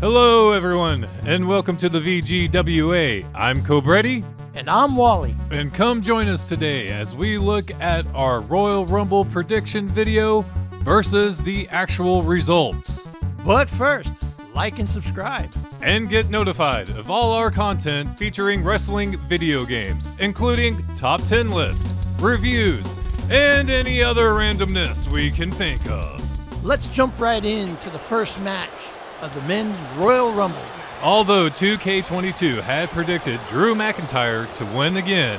Hello everyone, and welcome to the VGWA. I'm Cobrettie. And I'm Walley. And come join us today as we look at our Royal Rumble prediction video versus the actual results. But first, like and subscribe. And get notified of all our content featuring wrestling video games, including top 10 list, reviews, and any other randomness we can think of. Let's jump right into the first match of the men's Royal Rumble. Although 2K22 had predicted Drew McIntyre to win again,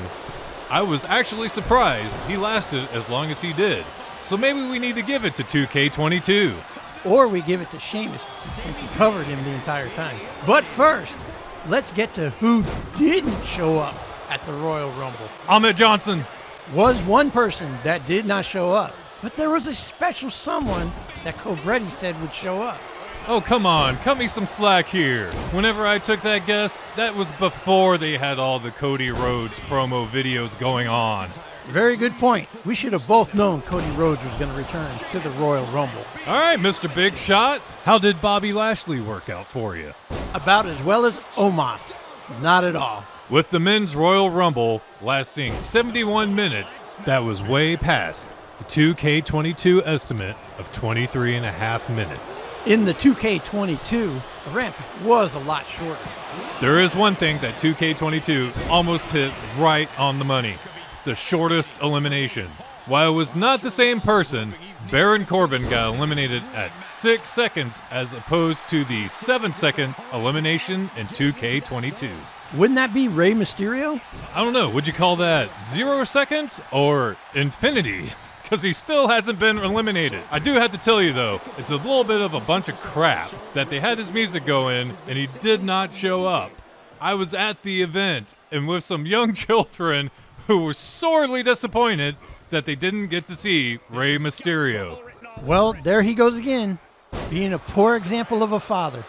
I was actually surprised he lasted as long as he did. So maybe we need to give it to 2K22. Or we give it to Sheamus, since he covered him the entire time. But first, let's get to who didn't show up at the Royal Rumble. Ahmed Johnson Was one person that did not show up, but there was a special someone that Cobrettie said would show up. Oh, come on, cut me some slack here. Whenever I took that guess, that was before they had all the Cody Rhodes promo videos going on. Very good point. We should have both known Cody Rhodes was going to return to the Royal Rumble. All right, Mr. Big Shot, how did Bobby Lashley work out for you? About as well as Omos. Not at all. With the men's Royal Rumble lasting 71 minutes, that was way past the 2K22 estimate of 23 and a half minutes. In the 2K22, the ramp was a lot shorter. There is one thing that 2K22 almost hit right on the money: the shortest elimination. While it was not the same person, Baron Corbin got eliminated at 6 seconds as opposed to the 7-second elimination in 2K22. Wouldn't that be Rey Mysterio? I don't know, would you call that 0 seconds or infinity? Because he still hasn't been eliminated. I do have to tell you though, it's a little bit of a bunch of crap that they had his music go in and he did not show up. I was at the event and with some young children who were sorely disappointed that they didn't get to see Rey Mysterio. Well, there he goes again, being a poor example of a father,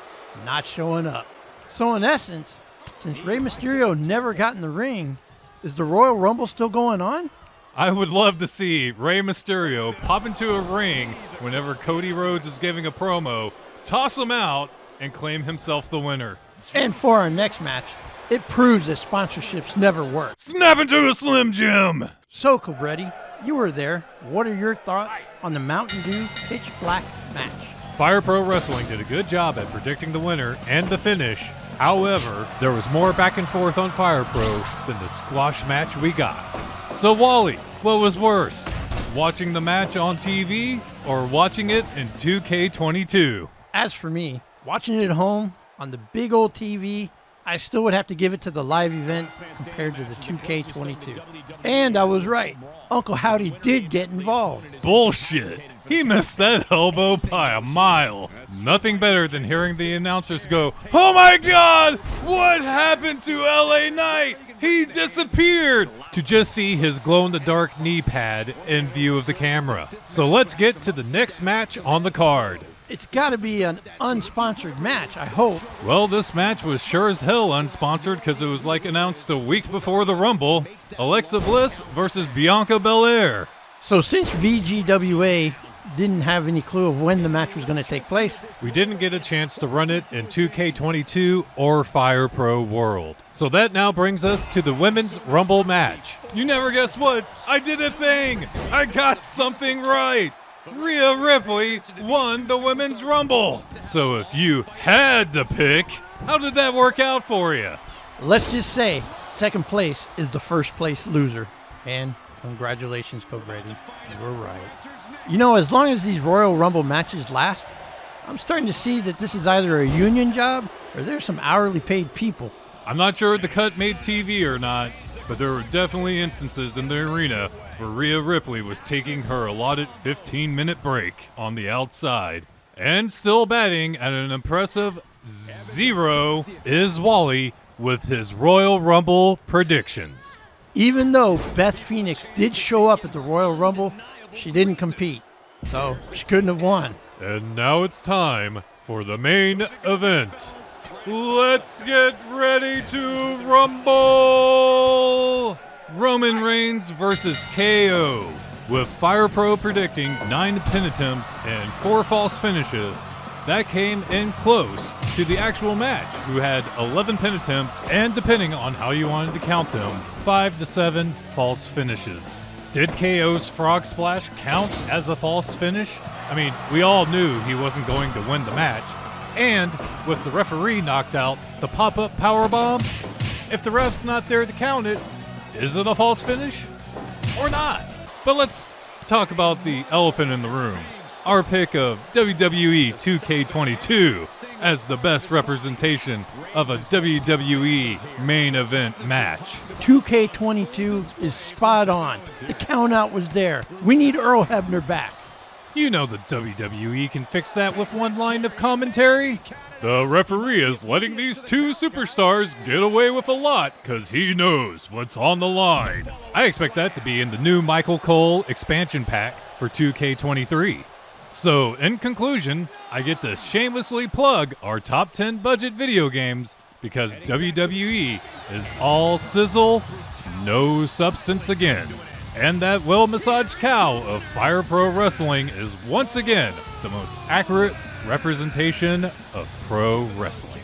not showing up. So in essence, since Rey Mysterio never got in the ring, is the Royal Rumble still going on? I would love to see Rey Mysterio pop into a ring whenever Cody Rhodes is giving a promo, toss him out, and claim himself the winner. And for our next match, it proves that sponsorships never work. Snap into a Slim Jim! So, Cobrettie, you were there. What are your thoughts on the Mountain Dew Pitch Black match? Fire Pro Wrestling did a good job at predicting the winner and the finish. However, there was more back and forth on Fire Pro than the squash match we got. So Wally, what was worse? Watching the match on TV or watching it in 2K22? As for me, watching it at home on the big old TV, I still would have to give it to the live event compared to the 2K22. And I was right. Uncle Howdy did get involved. Bullshit. He missed that elbow by a mile. Nothing better than hearing the announcers go, "Oh my God, what happened to LA Knight? He disappeared!" to just see his glow-in-the-dark knee pad in view of the camera. So let's get to the next match on the card. It's got to be an unsponsored match, I hope. Well, this match was sure as hell unsponsored because it was like announced a week before the Rumble. Alexa Bliss versus Bianca Belaire. So since VGWA didn't have any clue of when the match was going to take place, we didn't get a chance to run it in 2K22 or Fire Pro World. So that now brings us to the Women's Rumble match. You never guess what? I did a thing! I got something right! Rhea Ripley won the Women's Rumble. So if you had to pick, how did that work out for you? Let's just say second place is the first place loser. And congratulations, Cobrettie. You were right. You know, as long as these Royal Rumble matches last, I'm starting to see that this is either a union job or there's some hourly paid people. I'm not sure if the cut made TV or not, but there were definitely instances in the arena where Rhea Ripley was taking her allotted 15-minute break on the outside. And still batting at an impressive 0 is Wally with his Royal Rumble predictions. Even though Beth Phoenix did show up at the Royal Rumble, she didn't compete, so she couldn't have won. And now it's time for the main event. Let's get ready to rumble! Roman Reigns versus KO. With Fire Pro predicting 9 pin attempts and 4 false finishes, that came in close to the actual match, who had 11 pin attempts and, depending on how you wanted to count them, 5 to 7 false finishes. Did KO's Frog Splash count as a false finish? I mean, we all knew he wasn't going to win the match. And with the referee knocked out, the pop-up powerbomb, if the ref's not there to count it, is it a false finish or not? But let's talk about the elephant in the room. Our pick of WWE 2K22 as the best representation of a WWE main event match. 2K22 is spot on. The countout was there. We need Earl Hebner back. You know the WWE can fix that with one line of commentary. The referee is letting these two superstars get away with a lot because he knows what's on the line. I expect that to be in the new Michael Cole expansion pack for 2K23. So, in conclusion, I get to shamelessly plug our top 10 budget video games because WWE is all sizzle, no substance again. And that well-massaged cow of Fire Pro Wrestling is once again the most accurate representation of pro wrestling.